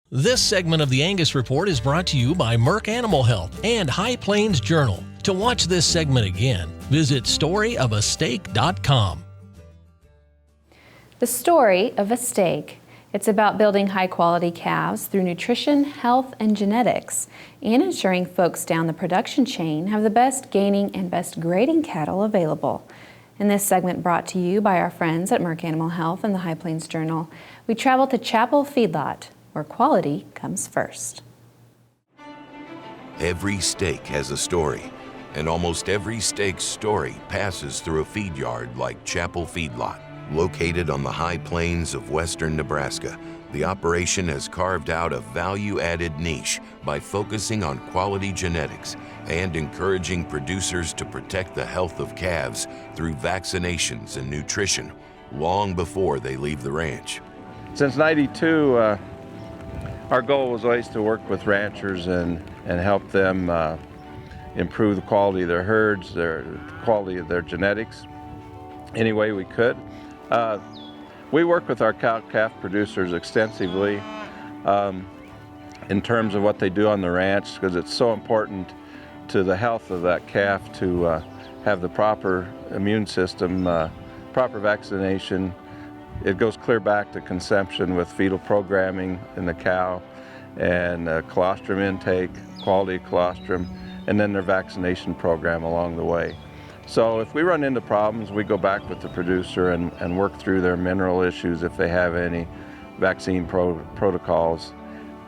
This segment of the Angus Report is brought to you by Merck Animal Health and High Plains Journal. To watch this segment again, visit storyofasteak.com. The Story of a Steak. It's about building high-quality calves through nutrition, health, and genetics, and ensuring folks down the production chain have the best gaining and best grading cattle available. In this segment brought to you by our friends at Merck Animal Health and the High Plains Journal, we travel to Chappell Feedlot, where quality comes first. Every steak has a story, and almost every steak's story passes through a feed yard like Chappell Feedlot. Located on the high plains of western Nebraska, the operation has carved out a value-added niche by focusing on quality genetics and encouraging producers to protect the health of calves through vaccinations and nutrition long before they leave the ranch. Since '92, our goal was always to work with ranchers and help them improve the quality of their herds, the quality of their genetics, any way we could. We work with our cow-calf producers extensively in terms of what they do on the ranch, because it's so important to the health of that calf to have the proper immune system, proper vaccination. It goes clear back to conception with fetal programming in the cow and colostrum intake, quality colostrum, and then their vaccination program along the way. So if we run into problems, we go back with the producer and work through their mineral issues if they have any, vaccine protocols.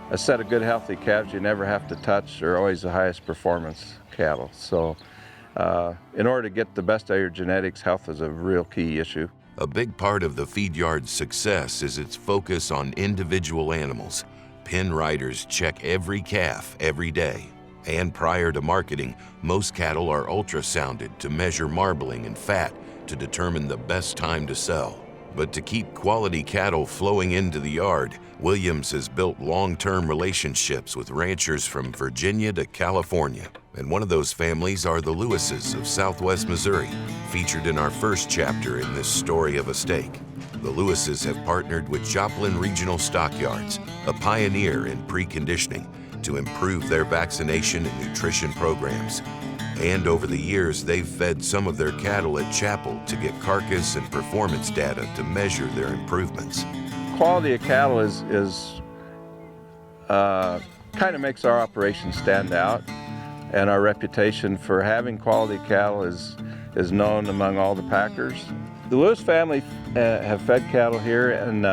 A set of good, healthy calves you never have to touch are always the highest performance cattle. So in order to get the best out of your genetics, health is a real key issue. A big part of the feed yard's success is its focus on individual animals. Pen riders check every calf every day. And prior to marketing, most cattle are ultrasounded to measure marbling and fat to determine the best time to sell. But to keep quality cattle flowing into the yard, Williams has built long-term relationships with ranchers from Virginia to California. And one of those families are the Lewises of Southwest Missouri, featured in our first chapter in this story of a steak. The Lewises have partnered with Joplin Regional Stockyards, a pioneer in preconditioning, to improve their vaccination and nutrition programs. And over the years, they've fed some of their cattle at Chappell to get carcass and performance data to measure their improvements. Quality of cattle is kind of makes our operation stand out, and our reputation for having quality cattle is known among all the packers. The Lewis family have fed cattle here and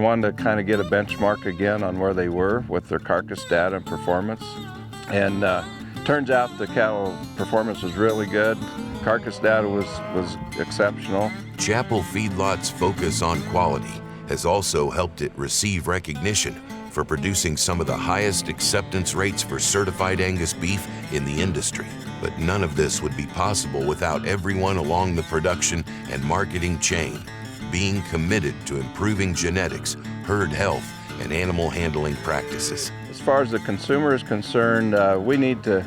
wanted to kind of get a benchmark again on where they were with their carcass data and performance. And turns out the cattle performance was really good. Carcass data was exceptional. Chappell Feedlot's focus on quality has also helped it receive recognition for producing some of the highest acceptance rates for certified Angus beef in the industry. But none of this would be possible without everyone along the production and marketing chain being committed to improving genetics, herd health, and animal handling practices. As far as the consumer is concerned, we need to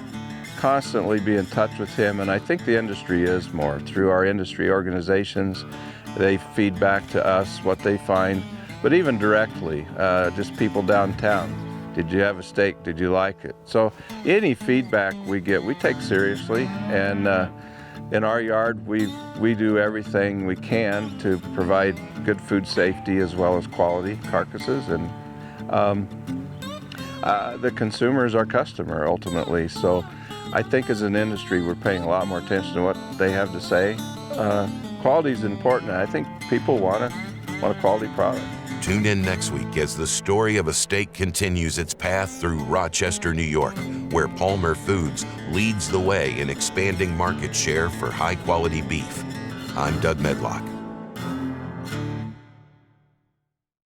constantly be in touch with him, and I think the industry is more. Through our industry organizations, they feed back to us what they find, but even directly, just people downtown. Did you have a steak? Did you like it? So any feedback we get, we take seriously, and in our yard, we do everything we can to provide good food safety as well as quality carcasses, and the consumer is our customer ultimately. So I think as an industry, we're paying a lot more attention to what they have to say. Quality is important, and I think people want a quality product. Tune in next week as the story of a steak continues its path through Rochester, New York, where Palmer Foods leads the way in expanding market share for high-quality beef. I'm Doug Medlock.